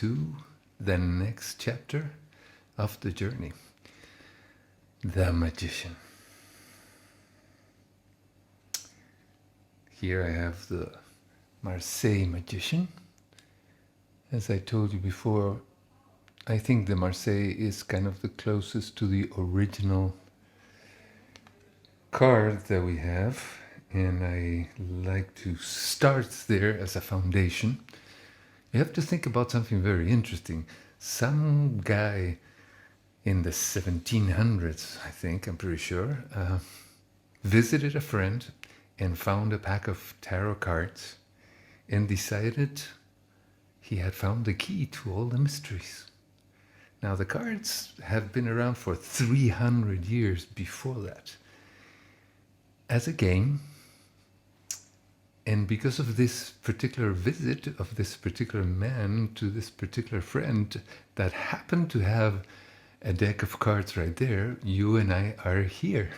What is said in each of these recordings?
to the next chapter of the journey. The Magician. Here I have the Marseille Magician. As I told you before, I think the Marseille is kind of the closest to the original card that we have, and I like to start there as a foundation. You have to think about something very interesting. Some guy in the 1700s, I think, I'm pretty sure, visited a friend and found a pack of tarot cards and decided he had found the key to all the mysteries. Now, the cards have been around for 300 years before that as a game. And because of this particular visit of this particular man to this particular friend that happened to have a deck of cards right there, you and I are here.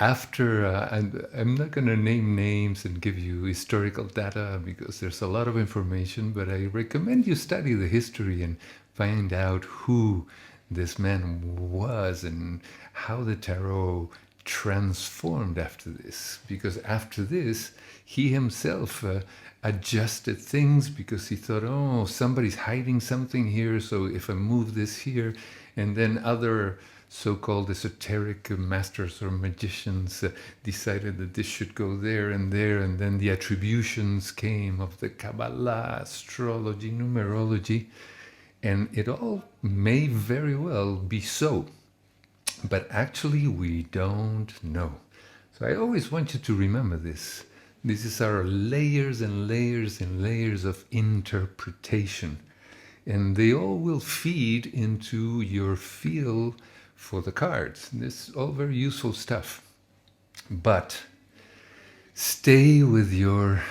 After, I'm not going to name names and give you historical data because there's a lot of information, but I recommend you study the history and find out who this man was and how the tarot transformed after this. Because after this, he himself adjusted things because he thought, oh, somebody's hiding something here, so if I move this here, and then other so-called esoteric masters or magicians decided that this should go there, and then the attributions came of the Kabbalah, astrology, numerology, and it all may very well be so, but actually we don't know. So I always want you to remember this. These are layers and layers and layers of interpretation, and they all will feed into your feel for the cards. This is all very useful stuff. But stay with your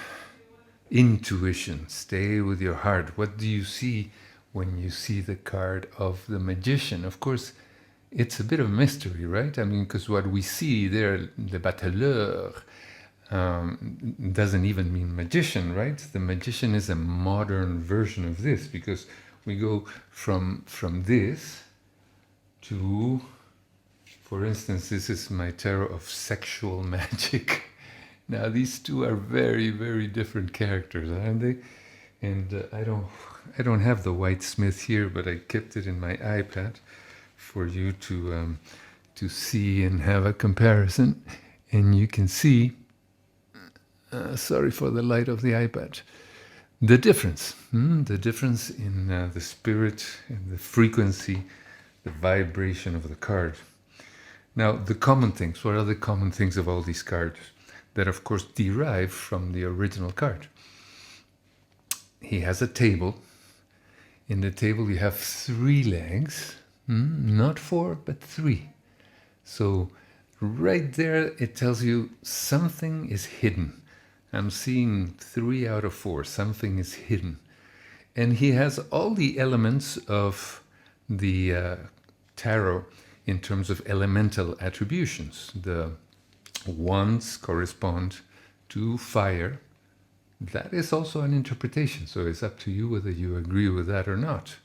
intuition, stay with your heart. What do you see when you see the card of the Magician? Of course, it's a bit of a mystery, right? I mean, because what we see there, the battleur, doesn't even mean magician, right? The Magician is a modern version of this, because we go from this to, for instance, this is my tarot of sexual magic. Now these two are very, very different characters, aren't they? And I don't have the White Smith here, but I kept it in my iPad for you to see and have a comparison. And you can see, sorry for the light of the iPad, the difference in the spirit and the frequency, the vibration of the card. Now, the common things, what are the common things of all these cards? That, of course, derive from the original card. He has a table. In the table, you have 3 legs, not 4, but 3. So, right there, it tells you something is hidden. I'm seeing 3 out of 4, something is hidden. And he has all the elements of the tarot in terms of elemental attributions. The wands correspond to fire. That is also an interpretation, so it's up to you whether you agree with that or not.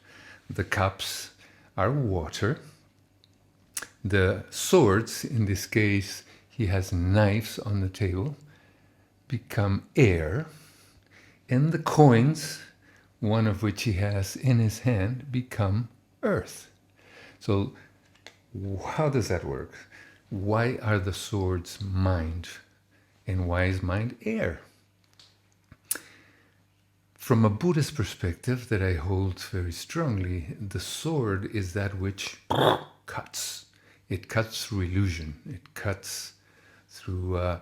The cups are water. The swords, in this case, he has knives on the table, become air. And the coins, one of which he has in his hand, become earth. So how does that work? Why are the swords mind? And why is mind air? From a Buddhist perspective that I hold very strongly, the sword is that which cuts. It cuts through illusion. It cuts through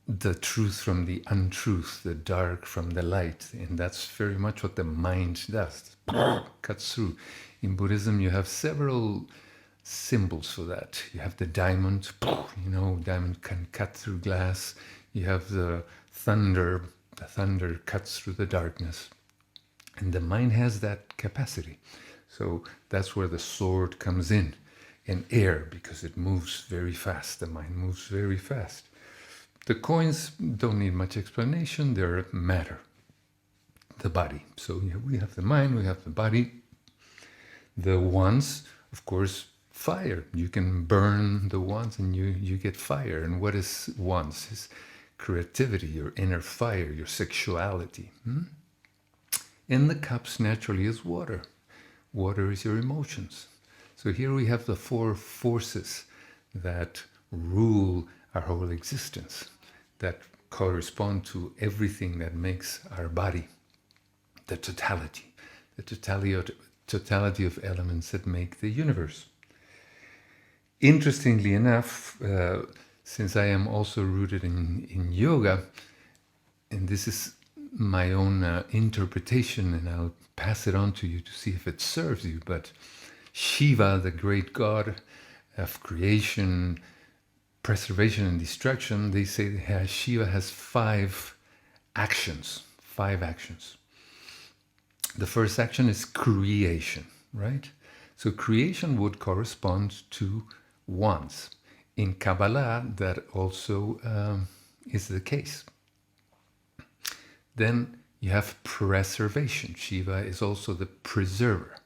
the truth from the untruth, the dark from the light. And that's very much what the mind does. Cuts through. In Buddhism, you have several symbols for that. You have the diamond, diamond can cut through glass. You have the thunder cuts through the darkness. And the mind has that capacity. So that's where the sword comes in. And air, because it moves very fast. The mind moves very fast. The coins don't need much explanation. They're matter. the body. So we have the mind, we have the body. The wands, of course, fire. You can burn the wands and you get fire. And what is wands? It's creativity, your inner fire, your sexuality. In the cups, naturally, is water. Water is your emotions. So here we have the four forces that rule our whole existence, that correspond to everything that makes our body, the totality of elements that make the universe. Interestingly enough, since I am also rooted in yoga, and this is my own interpretation, and I'll pass it on to you to see if it serves you, but Shiva, the great god of creation, preservation and destruction, they say Shiva has five actions. The first action is creation, right? So creation would correspond to wands. In Kabbalah, that also is the case. Then you have preservation. Shiva is also the preserver.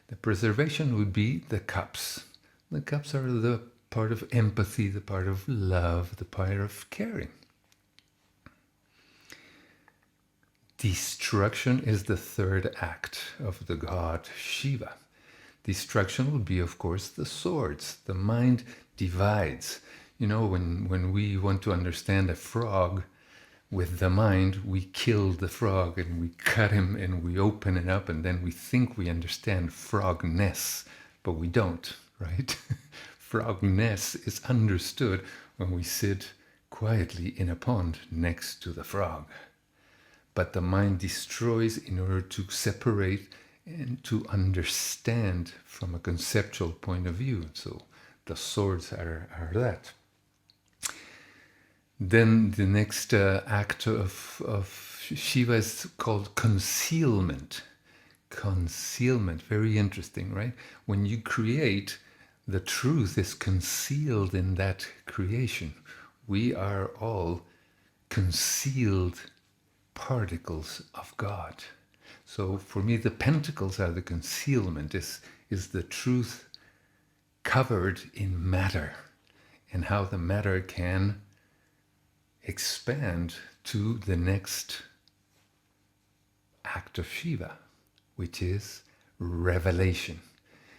The preservation would be the cups. The cups are the part of empathy, the part of love, the part of caring. Destruction is the third act of the god Shiva. Destruction will be, of course, the swords. The mind divides. You know, when we want to understand a frog with the mind, we kill the frog and we cut him and we open it up, and then we think we understand frogness, but we don't, right? Frogness is understood when we sit quietly in a pond next to the frog. But the mind destroys in order to separate and to understand from a conceptual point of view. So the swords are that. Then the next act of Shiva is called concealment. Concealment, very interesting, right? When you create, the truth is concealed in that creation. We are all concealed particles of God. So for me, the pentacles are the concealment, is the truth covered in matter, and how the matter can expand to the next act of Shiva, which is revelation.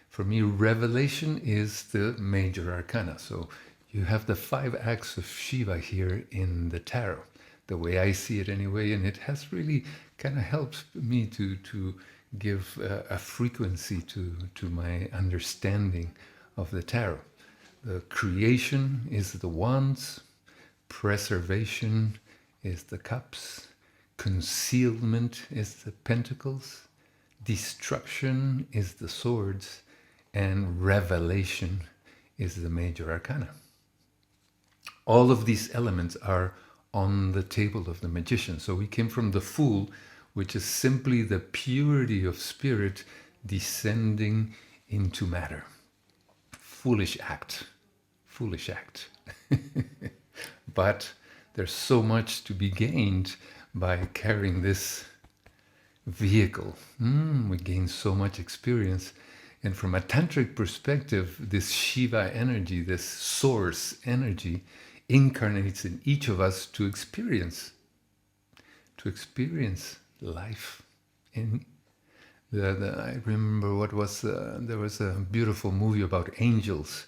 For me, revelation is the major arcana. So you have the 5 acts of Shiva here in the tarot, the way I see it anyway, and it has really kind of helped me to give a frequency to my understanding of the tarot. The creation is the wands, preservation is the cups, concealment is the pentacles, destruction is the swords, and revelation is the major arcana. All of these elements are on the table of the magician. So we came from the Fool, which is simply the purity of spirit descending into matter. Foolish act. But there's so much to be gained by carrying this vehicle. We gain so much experience. And from a tantric perspective, this Shiva energy, this source energy, incarnates in each of us to experience life. I remember there was a beautiful movie about angels.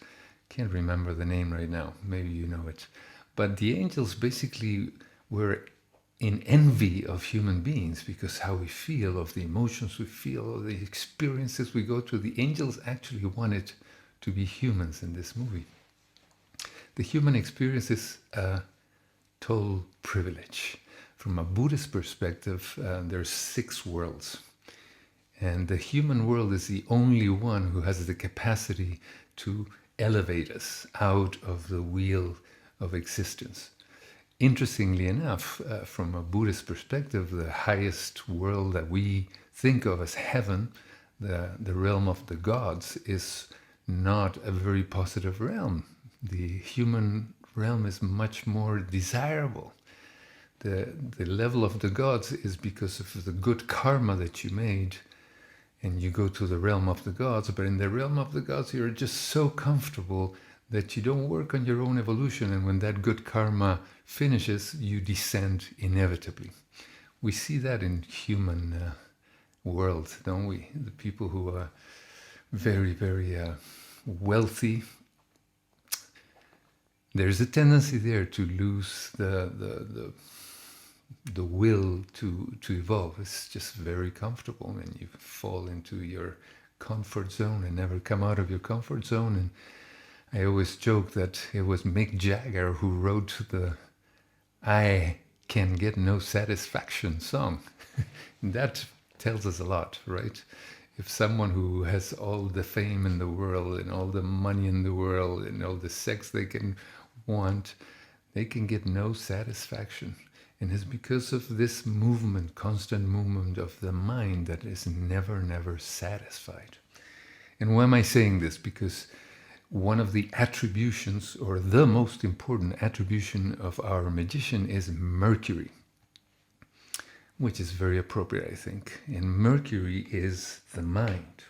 Can't remember the name right now. Maybe you know it. But the angels basically were in envy of human beings, because how we feel, of the emotions we feel, of the experiences we go through. The angels actually wanted to be humans in this movie. The human experience is a total privilege. From a Buddhist perspective, there's 6 worlds. And the human world is the only one who has the capacity to elevate us out of the wheel of existence. Interestingly enough, from a Buddhist perspective, the highest world that we think of as heaven, the realm of the gods, is not a very positive realm. The human realm is much more desirable. the level of the gods is because of the good karma that you made, and you go to the realm of the gods. But in the realm of the gods, you're just so comfortable that you don't work on your own evolution, and when that good karma finishes, you descend inevitably. We see that in human world, don't we? The people who are very, very wealthy, there's a tendency there to lose the will to evolve. It's just very comfortable, and you fall into your comfort zone and never come out of your comfort zone. And I always joke that it was Mick Jagger who wrote the "I Can Get No Satisfaction" song. That tells us a lot, right? If someone who has all the fame in the world and all the money in the world and all the sex they can want, they can get no satisfaction. And it's because of this movement, constant movement of the mind that is never, never satisfied. And why am I saying this? Because one of the attributions, or the most important attribution of our magician, is Mercury, which is very appropriate, I think. And Mercury is the mind.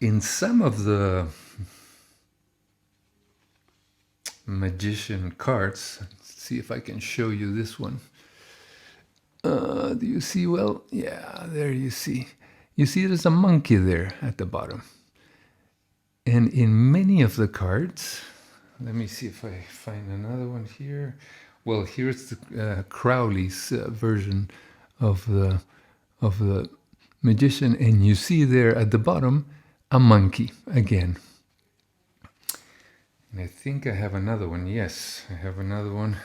In some of the magician cards, let's see if I can show you this one. Do you see well? Yeah, there you see. You see there's a monkey there at the bottom. And in many of the cards, let me see if I find another one here. Well, here's the Crowley's version of the magician, and you see there at the bottom a monkey again. And I think I have another one. Yes, I have another one.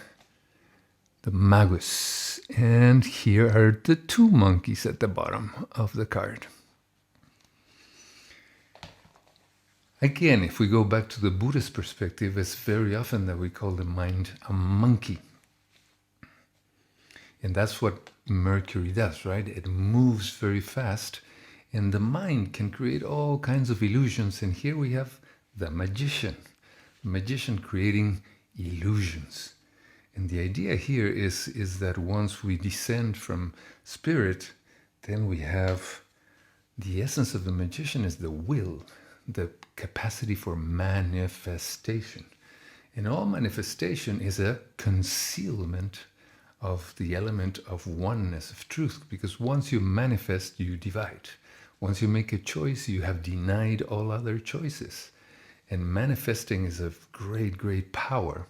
The Magus. And here are the two monkeys at the bottom of the card. Again, if we go back to the Buddhist perspective, it's very often that we call the mind a monkey. And that's what Mercury does, right? It moves very fast, and the mind can create all kinds of illusions. And here we have the magician creating illusions. And the idea here is that once we descend from spirit, then we have the essence of the magician is the will, the capacity for manifestation. And all manifestation is a concealment of the element of oneness, of truth, because once you manifest, you divide. Once you make a choice, you have denied all other choices. And manifesting is of great, great power,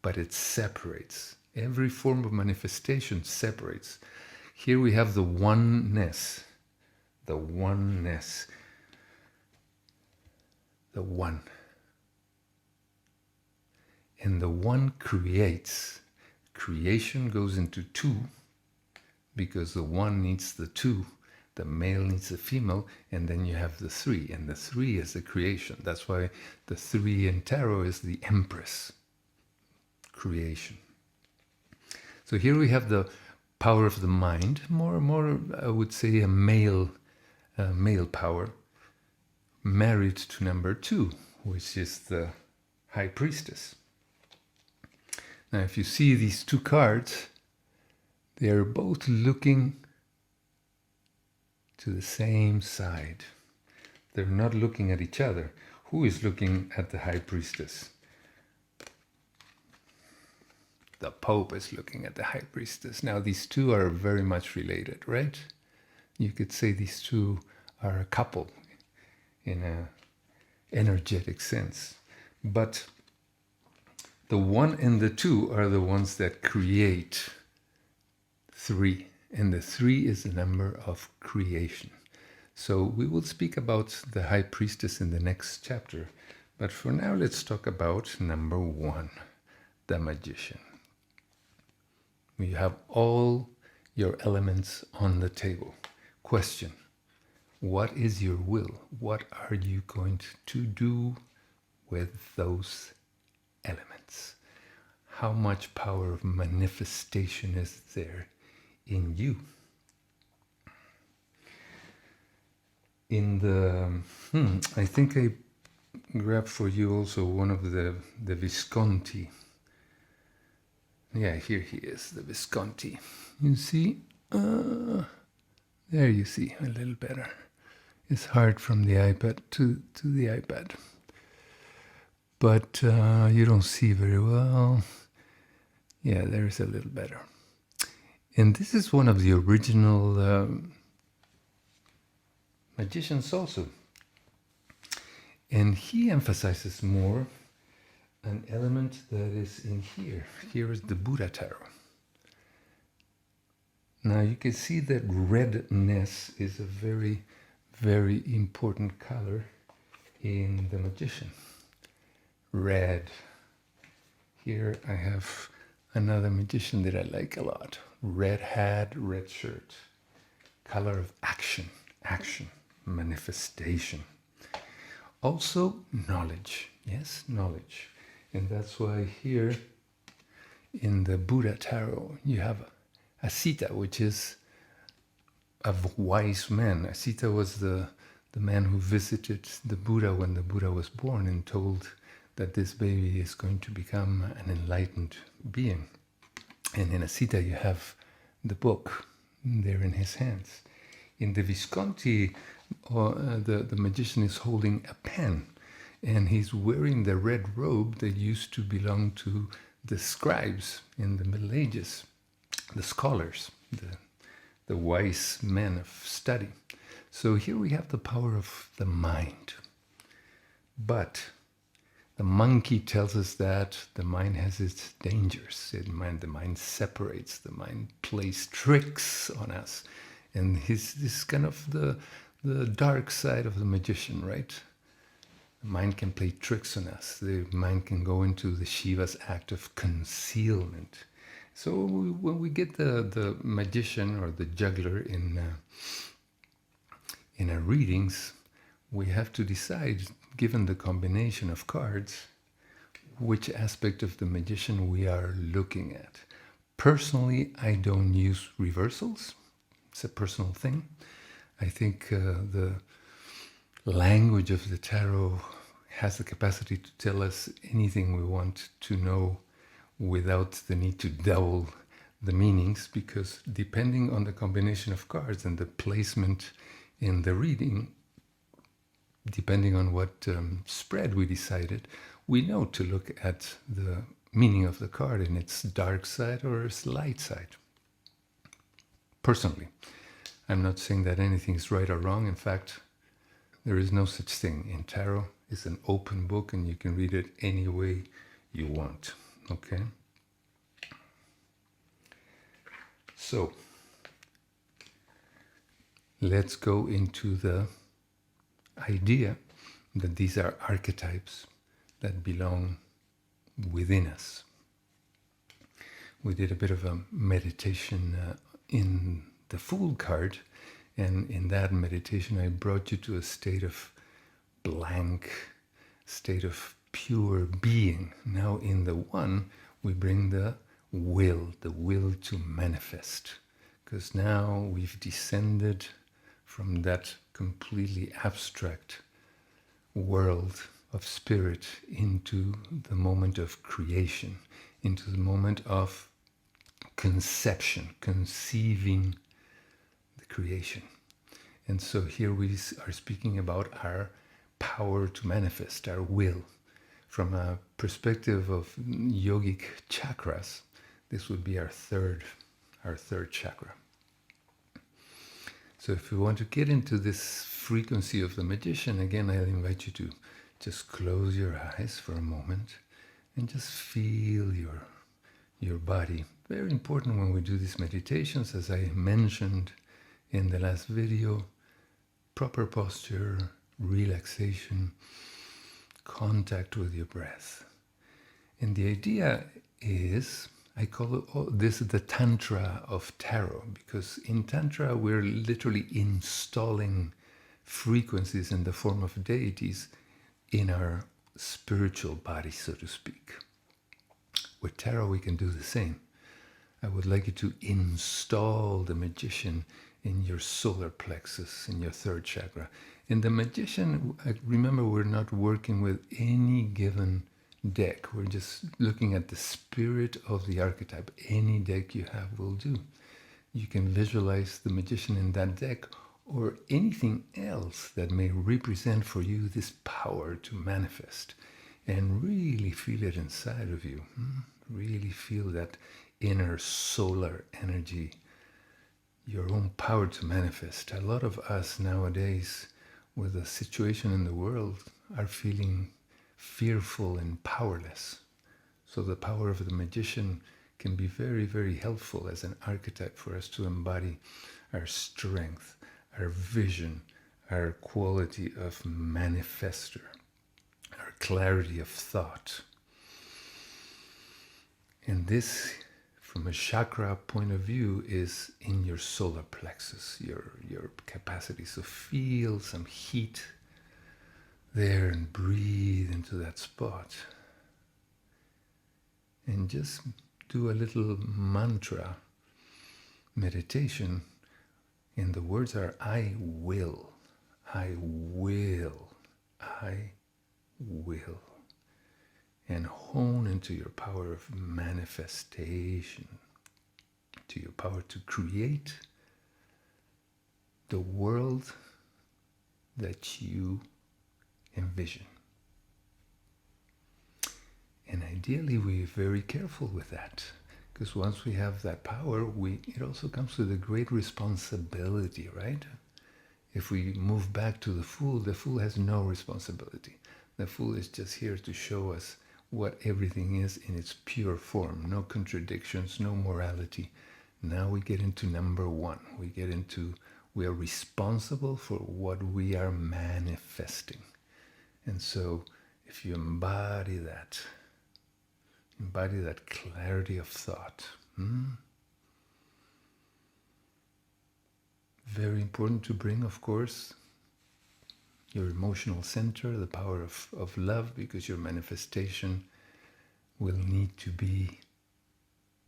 but it separates. Every form of manifestation separates. Here we have the oneness, the oneness, the one. And the one creates. Creation goes into two because the one needs the two, the male needs the female, and then you have the three, and the three is the creation. That's why the three in tarot is the Empress, creation. So here we have the power of the mind, more I would say a male power, married to number 2, which is the High Priestess. Now, if you see these two cards, they are both looking to the same side. They're not looking at each other. Who is looking at the High Priestess? The Pope is looking at the High Priestess. Now, these two are very much related, right? You could say these two are a couple in an energetic sense. But the 1 and the 2 are the ones that create 3. And the 3 is the number of creation. So we will speak about the High Priestess in the next chapter. But for now, let's talk about number 1, the Magician. You have all your elements on the table. Question: what is your will? What are you going to do with those elements? How much power of manifestation is there in you? In the, I think I grabbed for you also one of the Visconti Yeah, here he is, the Visconti. You see? There you see, a little better. It's hard from the iPad to the iPad. But you don't see very well. Yeah, there is a little better. And this is one of the original magicians also. And he emphasizes more an element that is in here. Here is the Buddha tarot. Now you can see that redness is a very, very important color in the magician. Red. Here I have another magician that I like a lot. Red hat, red shirt. Color of action, manifestation. Also knowledge, yes, knowledge. And that's why here in the Buddha tarot you have a Sita, which is a wise man. Sita was the man who visited the Buddha when the Buddha was born and told that this baby is going to become an enlightened being. And in Sita you have the book there in his hands. In the Visconti, the magician is holding a pen, and he's wearing the red robe that used to belong to the scribes in the Middle Ages, the scholars, the wise men of study. So here we have the power of the mind. But the monkey tells us that the mind has its dangers. The mind separates, the mind plays tricks on us. And this is kind of the dark side of the magician, right? The mind can play tricks on us. The mind can go into the Shiva's act of concealment. So when we get the magician or the juggler in our readings, we have to decide, given the combination of cards, which aspect of the magician we are looking at. Personally, I don't use reversals. It's a personal thing. I think the language of the tarot has the capacity to tell us anything we want to know without the need to double the meanings, because depending on the combination of cards and the placement in the reading, depending on what spread we decided, we know to look at the meaning of the card in its dark side or its light side. Personally, I'm not saying that anything is right or wrong. In fact, there is no such thing. In tarot, it's an open book and you can read it any way you want. Okay? So, let's go into the idea that these are archetypes that belong within us. We did a bit of a meditation in the Fool card, and in that meditation I brought you to a state of blank, state of pure being. Now in the One we bring the will to manifest, because now we've descended from that completely abstract world of spirit into the moment of creation, into the moment of conception, conceiving the creation. And so here we are speaking about our power to manifest, our will. From a perspective of yogic chakras, this would be our third chakra. So if you want to get into this frequency of the magician, again, I'll invite you to just close your eyes for a moment and just feel your body. Very important when we do these meditations, as I mentioned in the last video, proper posture, relaxation, contact with your breath. And the idea is, I call this the Tantra of Tarot, because in Tantra we're literally installing frequencies in the form of deities in our spiritual body, so to speak. With Tarot we can do the same. I would like you to install the magician in your solar plexus, in your third chakra. In the magician, remember, we're not working with any given deck. We're just looking at the spirit of the archetype. Any deck you have will do. You can visualize the magician in that deck or anything else that may represent for you this power to manifest, and really feel it inside of you. Really feel that inner solar energy, your own power to manifest. A lot of us nowadays, with the situation in the world, are feeling fearful and powerless. So the power of the magician can be very, very helpful as an archetype for us to embody our strength, our vision, our quality of manifester, our clarity of thought. And this, from a chakra point of view, is in your solar plexus, your capacity. So feel some heat there and breathe into that spot. And just do a little mantra meditation. And the words are, I will, I will, I will. And hone into your power of manifestation, to your power to create the world that you envision. And ideally, we're very careful with that, because once we have that power, it also comes with a great responsibility, right? If we move back to the Fool has no responsibility. The Fool is just here to show us what everything is in its pure form, no contradictions, no morality. Now we get into number one. We are responsible for what we are manifesting. And so if you embody that clarity of thought, very important to bring, of course, your emotional center, the power of love, because your manifestation will need to be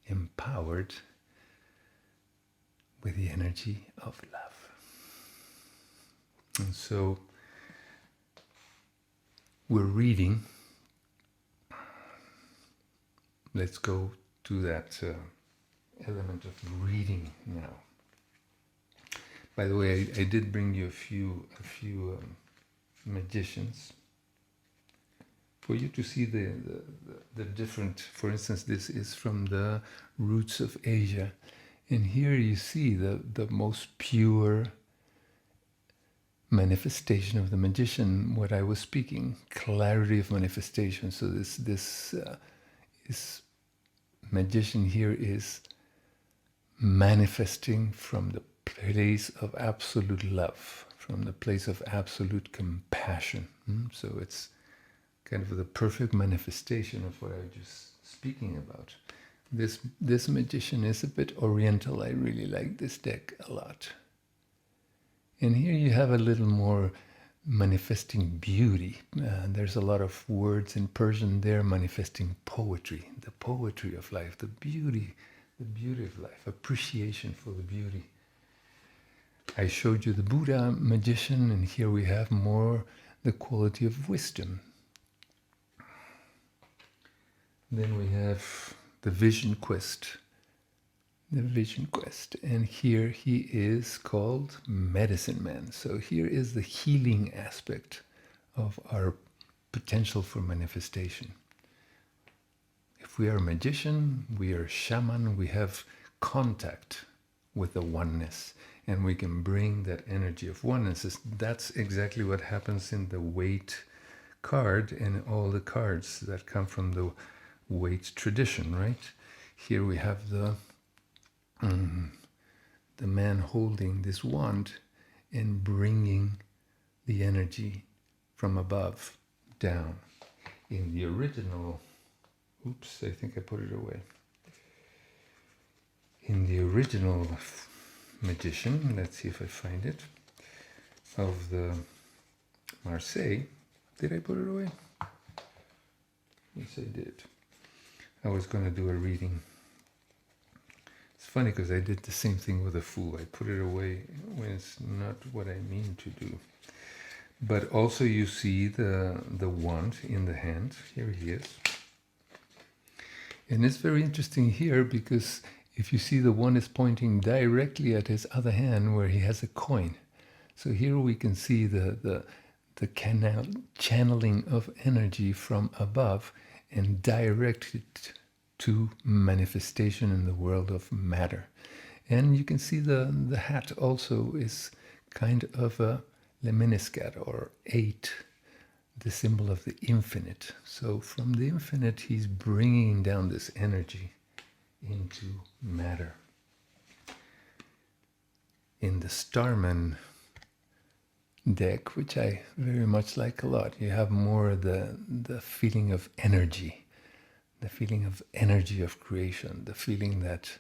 empowered with the energy of love. And so we're reading. Let's go to that element of reading now. By the way, I did bring you a few magicians for you to see the different. For instance, this is from the roots of Asia, and here you see the most pure manifestation of the magician. What I was speaking, clarity of manifestation. So this magician here is manifesting from the place of absolute love, from the place of absolute compassion. So it's kind of the perfect manifestation of what I was just speaking about. This magician is a bit oriental. I really like this deck a lot. And here you have a little more manifesting beauty. There's a lot of words in Persian there manifesting poetry, the poetry of life, the beauty of life, appreciation for the beauty. I showed you the Buddha magician, and here we have more the quality of wisdom. Then we have the vision quest. And here he is called Medicine Man. So here is the healing aspect of our potential for manifestation. If we are a magician, we are a shaman, we have contact with the oneness, and we can bring that energy of oneness. That's exactly what happens in the weight card and all the cards that come from the weight tradition, right? Here we have the man holding this wand and bringing the energy from above down. In the original, I think I put it away. In the original magician, let's see if I find it, of the Marseille, did I put it away? Yes, I did. I was going to do a reading. It's funny because I did the same thing with the Fool. I put it away when it's not what I mean to do. But also you see the wand in the hand. Here he is. And it's very interesting here because if you see the one is pointing directly at his other hand where he has a coin. So here we can see the channeling of energy from above and directed to manifestation in the world of matter. And you can see the hat also is kind of a lemniscat or 8, the symbol of the infinite. So from the infinite, he's bringing down this energy into matter. In the Starman deck, which I very much like a lot, you have more the feeling of energy, the feeling of energy of creation, the feeling that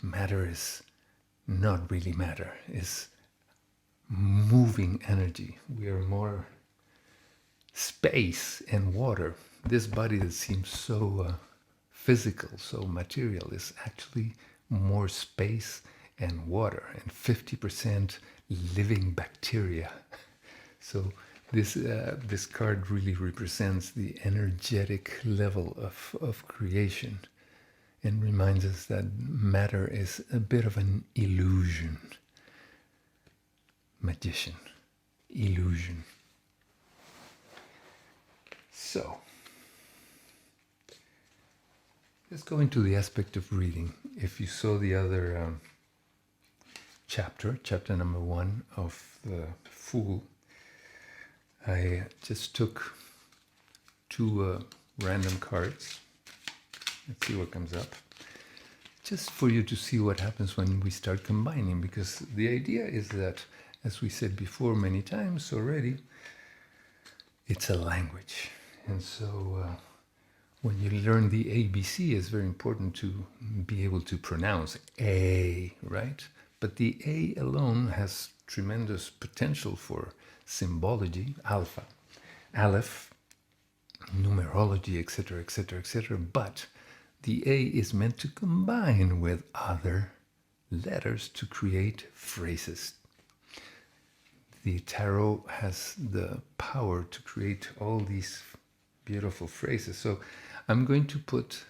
matter is not really matter, is moving energy. We are more space and water. This body that seems so physical, so material, is actually more space and water, and 50% living bacteria. So this card really represents the energetic level of creation and reminds us that matter is a bit of an illusion. Magician, illusion. So, let's go into the aspect of reading. If you saw the other chapter number 1 of the Fool, I just took 2 random cards. Let's see what comes up. Just for you to see what happens when we start combining, because the idea is that, as we said before many times already, it's a language. And so when you learn the ABC, it's very important to be able to pronounce A, right? But the A alone has tremendous potential for symbology, alpha, aleph, numerology, etc., etc., etc. But the A is meant to combine with other letters to create phrases. The tarot has the power to create all these beautiful phrases. So I'm going to put,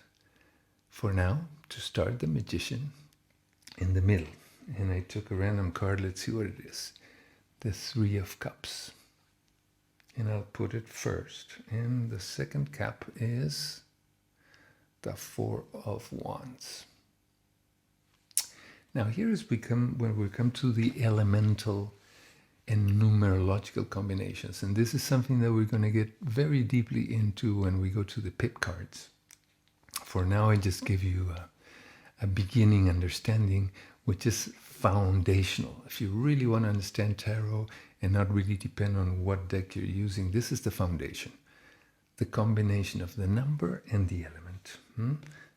for now, to start, the Magician in the middle. And I took a random card. Let's see what it is. The 3 of Cups. And I'll put it first. And the second cup is the 4 of Wands. Now here is when we come to the elemental and numerological combinations. And this is something that we're going to get very deeply into when we go to the pip cards. For now, I just give you a beginning understanding, which is foundational. If you really want to understand tarot and not really depend on what deck you're using, this is the foundation. The combination of the number and the element.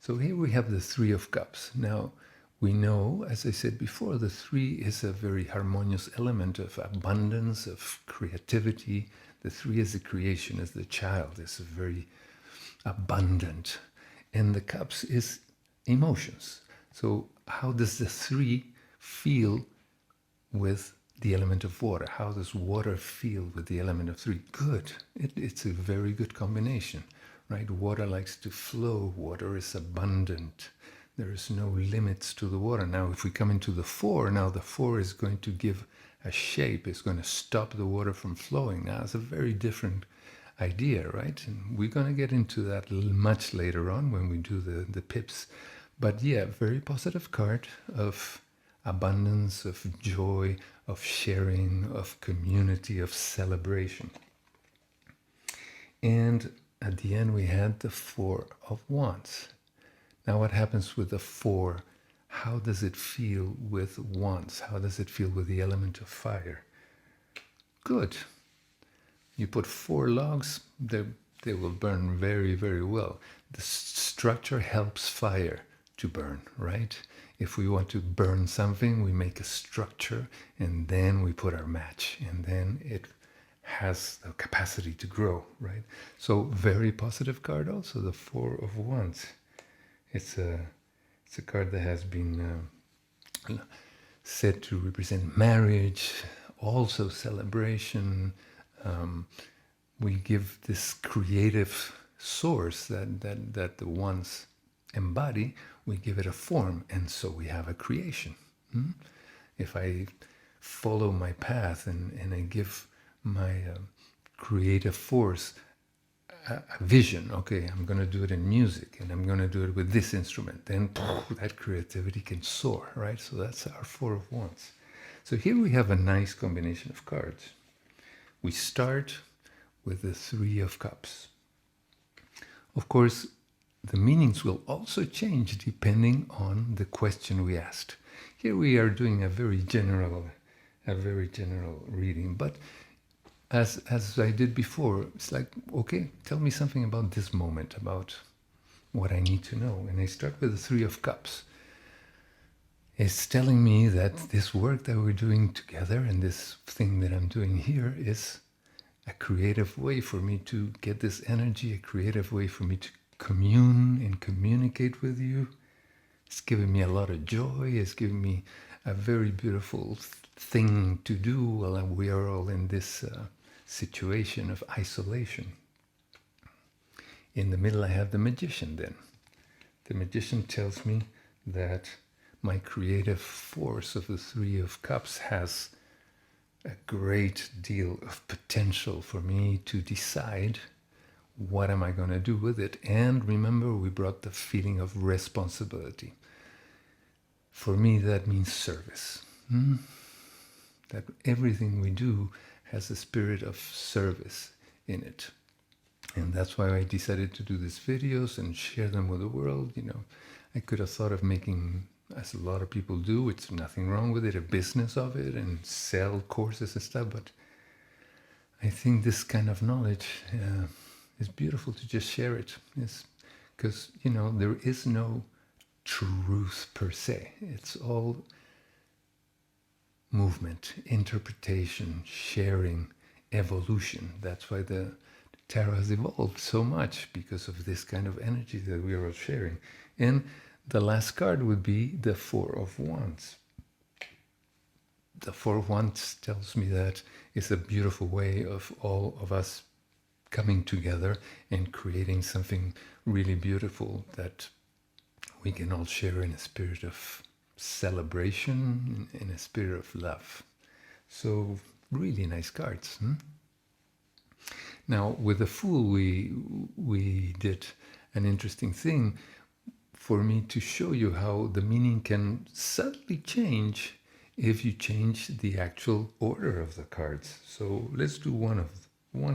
So here we have the 3 of Cups. Now, we know, as I said before, the 3 is a very harmonious element of abundance, of creativity. The 3 is the creation, is the child, is very abundant. And the Cups is emotions. So how does the 3 feel with the element of water? How does water feel with the element of 3? Good. It's a very good combination, right? Water likes to flow. Water is abundant. There is no limits to the water. Now, if we come into the 4, now the 4 is going to give a shape. It's going to stop the water from flowing. Now, it's a very different idea, right? And we're going to get into that much later on when we do the pips. But yeah, very positive card of abundance, of joy, of sharing, of community, of celebration. And at the end, we had the 4 of Wands. Now, what happens with the 4? How does it feel with Wands? How does it feel with the element of fire? Good. You put 4 logs, they will burn very, very well. The structure helps fire to burn, right? If we want to burn something, we make a structure, and then we put our match, and then it has the capacity to grow, right? So very positive card also, the 4 of Wands. It's a card that has been said to represent marriage, also celebration. We give this creative source that the ones embody, we give it a form, and so we have a creation. If I follow my path and I give my creative force a vision, okay, I'm going to do it in music and I'm going to do it with this instrument, then that creativity can soar, right? So that's our Four of Wands. So here we have a nice combination of cards. We start with the Three of Cups. Of course, the meanings will also change depending on the question we asked. Here we are doing a very general reading, but as I did before, it's like, okay, tell me something about this moment, about what I need to know. And I start with the Three of Cups. It's telling me that this work that we're doing together and this thing that I'm doing here is a creative way for me to get this energy, a creative way for me to commune and communicate with you. It's giving me a lot of joy. It's giving me a very beautiful thing to do while we are all in this situation of isolation. In the middle, I have the Magician then. The Magician tells me that my creative force of the Three of Cups has a great deal of potential for me to decide what am I going to do with it. And remember, we brought the feeling of responsibility. For me, that means service. That everything we do has a spirit of service in it. And that's why I decided to do these videos and share them with the world. You know, I could have thought of making, as a lot of people do, it's nothing wrong with it, a business of it and sell courses and stuff. But I think this kind of knowledge is beautiful to just share it. Because, you know, there is no truth per se. It's all movement, interpretation, sharing, evolution. That's why the tarot has evolved so much, because of this kind of energy that we are all sharing. And the last card would be the Four of Wands. The Four of Wands tells me that it's a beautiful way of all of us coming together and creating something really beautiful that we can all share in a spirit of celebration, in a spirit of love. So really nice cards. Now with the Fool, we did an interesting thing for me to show you how the meaning can subtly change if you change the actual order of the cards. So let's do one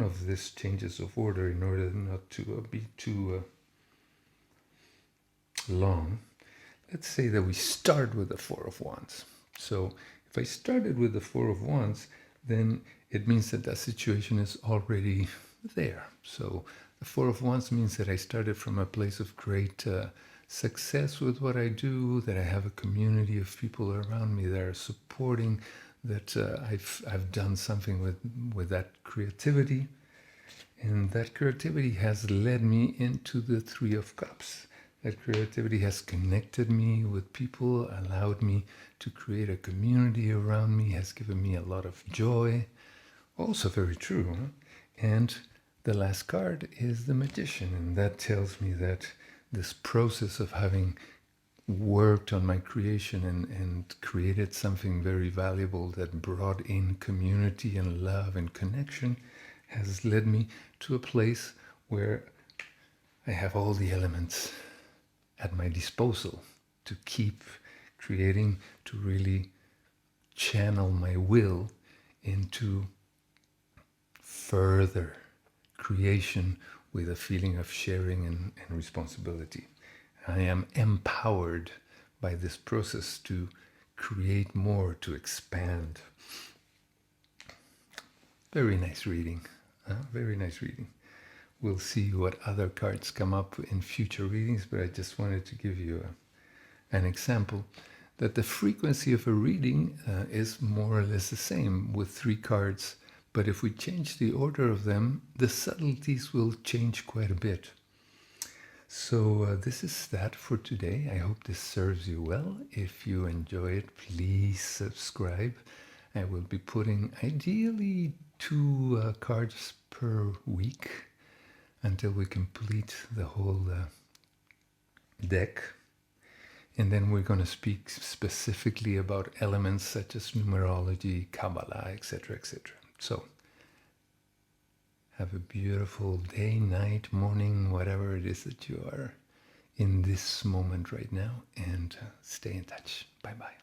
of these changes of order in order not to be too long. Let's say that we start with the Four of Wands. So if I started with the Four of Wands, then it means that that situation is already there. So the Four of Wands means that I started from a place of great success with what I do, that I have a community of people around me that are supporting, that I've done something with that creativity. And that creativity has led me into the Three of Cups. That creativity has connected me with people, allowed me to create a community around me, has given me a lot of joy. Also very true. Huh? And the last card is the Magician, and that tells me that this process of having worked on my creation and created something very valuable that brought in community and love and connection has led me to a place where I have all the elements at my disposal to keep creating, to really channel my will into further creation with a feeling of sharing and responsibility. I am empowered by this process to create more, to expand. Very nice reading. Very nice reading. We'll see what other cards come up in future readings, but I just wanted to give you an example that the frequency of a reading is more or less the same with 3 cards, but if we change the order of them, the subtleties will change quite a bit. So this is that for today. I hope this serves you well. If you enjoy it, please subscribe I will be putting ideally 2 cards per week until we complete the whole deck. And then we're going to speak specifically about elements such as numerology, Kabbalah, etc., etc. So, have a beautiful day, night, morning, whatever it is that you are in this moment right now, and stay in touch. Bye-bye.